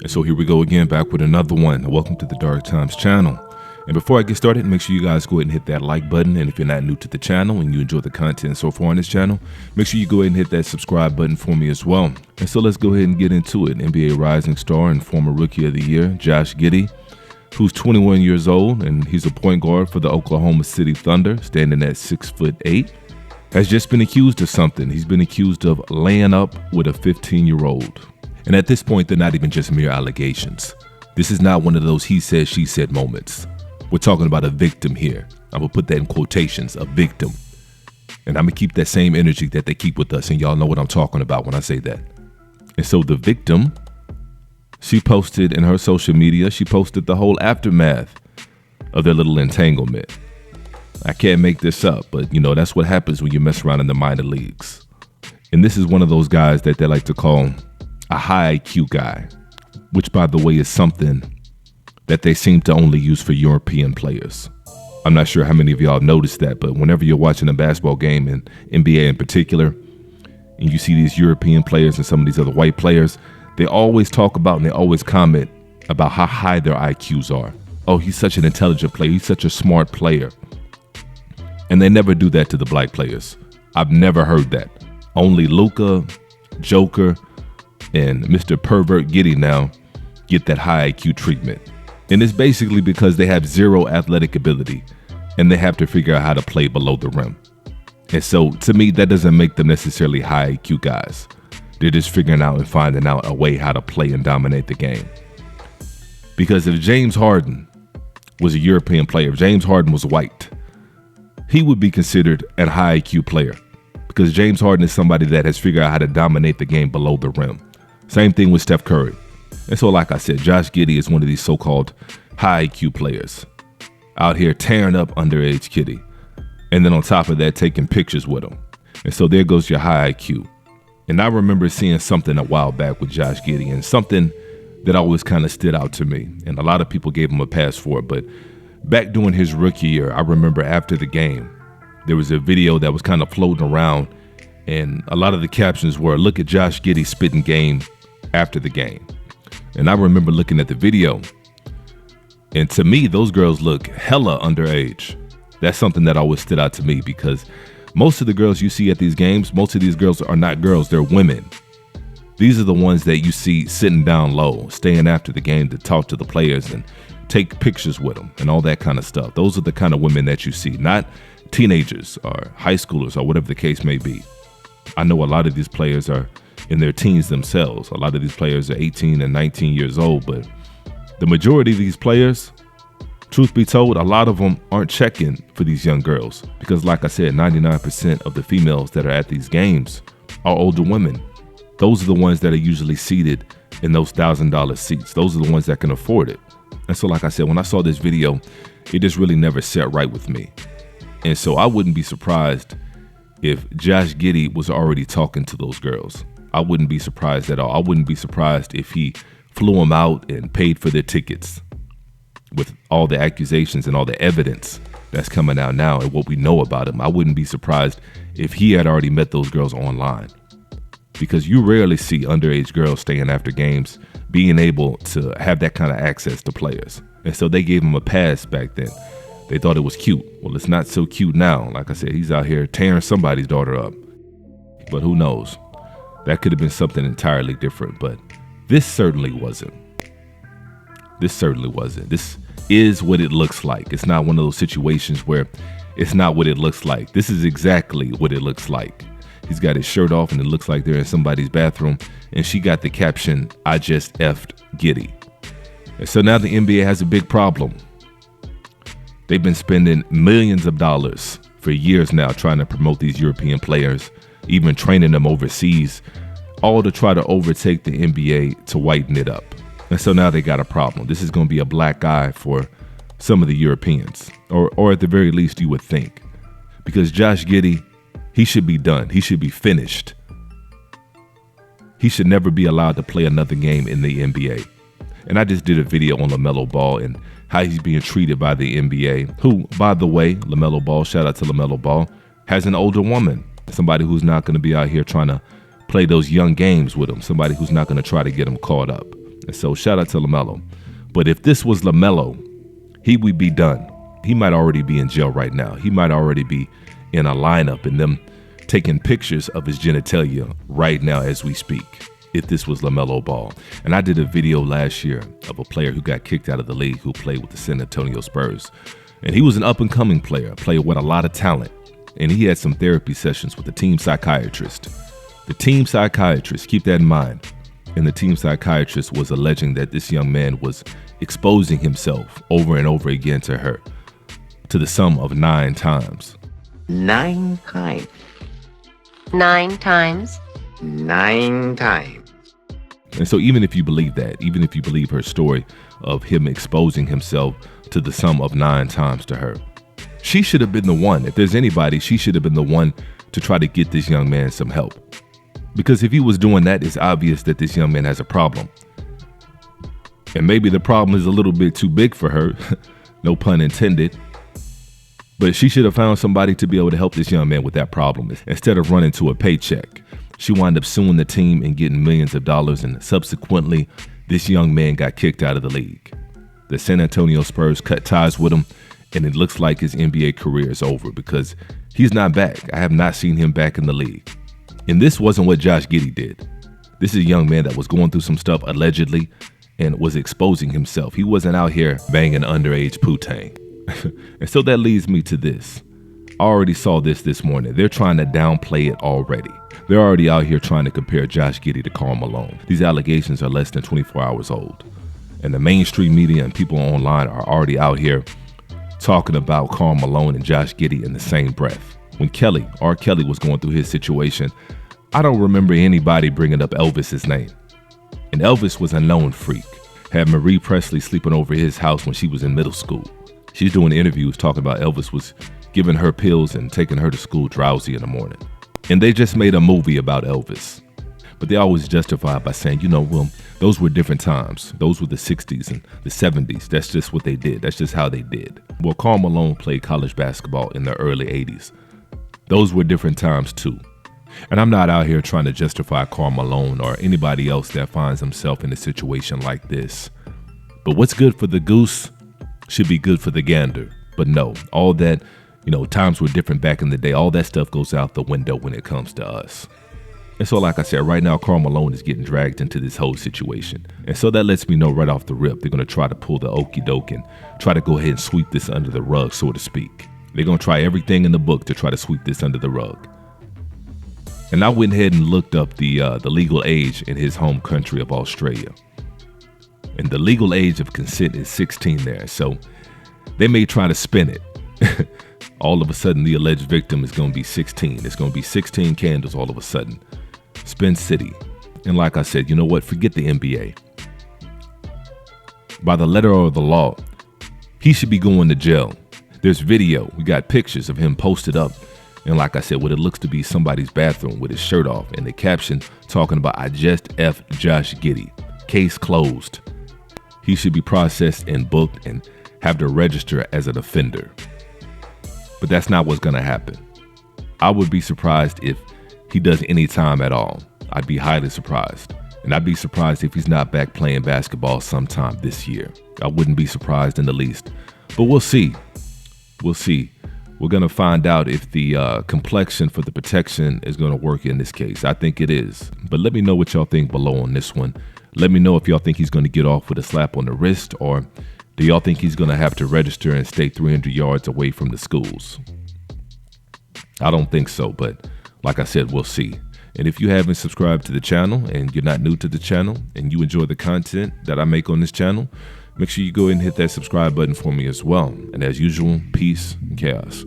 And so here we go again, back with another one. Welcome to the Dark Times channel. And before I get started, make sure you guys go ahead and hit that like button. And if you're not new to the channel and you enjoy the content so far on this channel, make sure you go ahead and hit that subscribe button for me as well. And so let's go ahead and get into it. NBA rising star and former Rookie of the Year, Josh Giddey, who's 21 years old, and he's a point guard for the Oklahoma City Thunder, standing at 6'8", has just been accused of something. He's been accused of laying up with a 15-year-old. And at this point, they're not even just mere allegations. This is not one of those he said, she said moments. We're talking about a victim here. I'm going to put that in quotations, a victim. And I'm going to keep that same energy that they keep with us. And y'all know what I'm talking about when I say that. And so the victim, she posted in her social media, she posted the whole aftermath of their little entanglement. I can't make this up, but you know, that's what happens when you mess around in the minor leagues. And this is one of those guys that they like to call a high IQ guy, which by the way is something that they seem to only use for European players. I'm not sure how many of y'all noticed that, but whenever you're watching a basketball game, and NBA in particular, and you see these European players and some of these other white players, they always talk about and they always comment about how high their IQs are. Oh, he's such an intelligent player. He's such a smart player. And they never do that to the black players. I've never heard that. Only Luka, Joker, and Mr. Pervert Giddey now get that high IQ treatment. And it's basically because they have zero athletic ability and they have to figure out how to play below the rim. And so to me, that doesn't make them necessarily high IQ guys. They're just figuring out and finding out a way how to play and dominate the game. Because if James Harden was a European player, if James Harden was white, he would be considered a high IQ player, because James Harden is somebody that has figured out how to dominate the game below the rim. Same thing with Steph Curry. And so, like I said, Josh Giddey is one of these so-called high IQ players out here tearing up underage kitty. And then on top of that, taking pictures with him. And so there goes your high IQ. And I remember seeing something a while back with Josh Giddey, and something that always kind of stood out to me. And a lot of people gave him a pass for it. But back during his rookie year, I remember after the game, there was a video that was kind of floating around. And a lot of the captions were, "Look at Josh Giddey spitting game after the game." And I remember looking at the video, and to me, those girls look hella underage. That's something that always stood out to me, because most of the girls you see at these games, most of these girls are not girls, they're women. These are the ones that you see sitting down low, staying after the game to talk to the players and take pictures with them and all that kind of stuff. Those are the kind of women that you see, not teenagers or high schoolers or whatever the case may be. I know a lot of these players are in their teens themselves. A lot of these players are 18 and 19 years old, but the majority of these players, truth be told, a lot of them aren't checking for these young girls, because like I said, 99% of the females that are at these games are older women. Those are the ones that are usually seated in those $1,000 seats. Those are the ones that can afford it. And so like I said, when I saw this video, it just really never sat right with me. And so I wouldn't be surprised if Josh Giddey was already talking to those girls. I wouldn't be surprised at all. I wouldn't be surprised if he flew them out and paid for their tickets, with all the accusations and all the evidence that's coming out now and what we know about him. I wouldn't be surprised if he had already met those girls online, because you rarely see underage girls staying after games being able to have that kind of access to players. And so they gave him a pass back then. They thought it was cute. Well, it's not so cute now. Like I said, he's out here tearing somebody's daughter up. But who knows? That could have been something entirely different, but this certainly wasn't. This certainly wasn't. This is what it looks like. It's not one of those situations where it's not what it looks like. This is exactly what it looks like. He's got his shirt off and it looks like they're in somebody's bathroom, and she got the caption, "I just effed Giddey." And so now the NBA has a big problem. They've been spending millions of dollars for years now trying to promote these European players, even training them overseas, all to try to overtake the NBA to whiten it up. And so now they got a problem. This is going to be a black eye for some of the Europeans, or at the very least you would think, because Josh Giddey, he should be done. He should be finished. He should never be allowed to play another game in the NBA. And I just did a video on LaMelo Ball and how he's being treated by the NBA, who, by the way, LaMelo Ball, shout out to LaMelo Ball, has an older woman, somebody who's not going to be out here trying to play those young games with him, somebody who's not going to try to get him caught up. And so shout out to LaMelo. But if this was LaMelo, he would be done. He might already be in jail right now. He might already be in a lineup and them taking pictures of his genitalia right now as we speak, if this was LaMelo Ball. And I did a video last year of a player who got kicked out of the league who played with the San Antonio Spurs. And he was an up-and-coming player with a lot of talent. And he had some therapy sessions with the team psychiatrist. The team psychiatrist, keep that in mind. And the team psychiatrist was alleging that this young man was exposing himself over and over again to her, to the sum of 9 times. 9 times. 9 times? 9 times. And so even if you believe that, even if you believe her story of him exposing himself to the sum of 9 times to her, she should have been the one. If there's anybody, she should have been the one to try to get this young man some help. Because if he was doing that, it's obvious that this young man has a problem. And maybe the problem is a little bit too big for her, no pun intended. But she should have found somebody to be able to help this young man with that problem instead of running to a paycheck. She wound up suing the team and getting millions of dollars, and subsequently, this young man got kicked out of the league. The San Antonio Spurs cut ties with him, and it looks like his NBA career is over because he's not back. I have not seen him back in the league. And this wasn't what Josh Giddey did. This is a young man that was going through some stuff allegedly and was exposing himself. He wasn't out here banging underage poo-tang. And so that leads me to this. I already saw this morning. They're trying to downplay it already. They're already out here trying to compare Josh Giddey to Karl Malone. These allegations are less than 24 hours old. And the mainstream media and people online are already out here talking about Karl Malone and Josh Giddey in the same breath. When R. Kelly was going through his situation, I don't remember anybody bringing up Elvis's name. And Elvis was a known freak. Had Marie Presley sleeping over his house when she was in middle school. She's doing interviews talking about Elvis was giving her pills and taking her to school drowsy in the morning. And they just made a movie about Elvis. But they always justify it by saying, well, those were different times. Those were the 60s and the 70s. That's just what they did. That's just how they did. Well, Karl Malone played college basketball in the early 80s. Those were different times too. And I'm not out here trying to justify Karl Malone or anybody else that finds himself in a situation like this. But what's good for the goose should be good for the gander. But no, all that, times were different back in the day. All that stuff goes out the window when it comes to us. And so, like I said, right now, Karl Malone is getting dragged into this whole situation. And so that lets me know right off the rip, they're going to try to pull the okie doke and try to go ahead and sweep this under the rug, so to speak. They're going to try everything in the book to try to sweep this under the rug. And I went ahead and looked up the legal age in his home country of Australia. And the legal age of consent is 16 there. So they may try to spin it. All of a sudden, the alleged victim is going to be 16. It's going to be 16 candles all of a sudden. Spin City. And like I said, you know what? Forget the NBA. By the letter of the law, he should be going to jail. There's video. We got pictures of him posted up. And like I said, what it looks to be somebody's bathroom with his shirt off. And the caption talking about, "I just F Josh Giddey. Case closed." He should be processed and booked and have to register as an offender. But that's not what's going to happen. I would be surprised if he does any time at all. I'd be highly surprised. And I'd be surprised if he's not back playing basketball sometime this year. I wouldn't be surprised in the least. But we'll see. We'll see. We're going to find out if the complexion for the protection is going to work in this case. I think it is. But let me know what y'all think below on this one. Let me know if y'all think he's going to get off with a slap on the wrist, or do y'all think he's going to have to register and stay 300 yards away from the schools? I don't think so, but like I said, we'll see. And if you haven't subscribed to the channel and you're not new to the channel and you enjoy the content that I make on this channel, make sure you go ahead and hit that subscribe button for me as well. And as usual, peace and chaos.